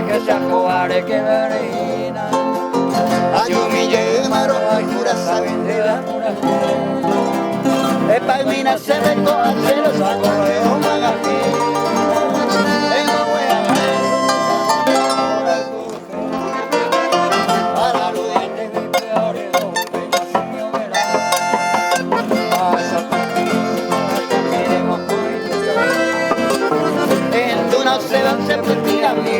que se acobare que verina Ayumille maro pura sabindera Epalmina se recoja se los acorreo magafi Tengo buena para los dientes mis peores ella se me verá pasa miremos En tu no se van se putira mi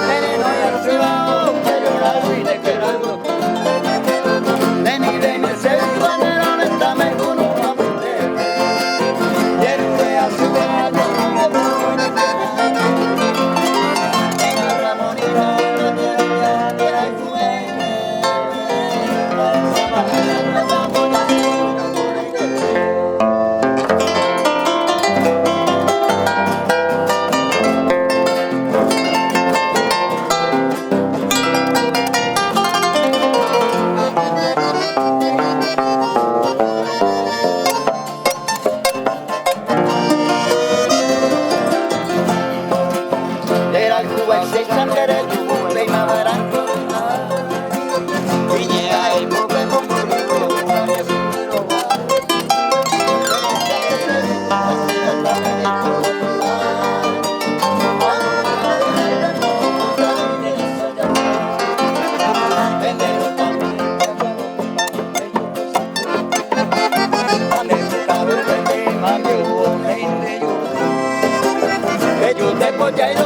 Veneno y arriba pero la vida que la Deni deni se cuando no está me uno a meter quiero que hace un año En el Ramonino no tiene ni hay fuego Era el Cuba y se sangre tu buble y mabaranco Viñea y mueve con burro Yo te voy a ir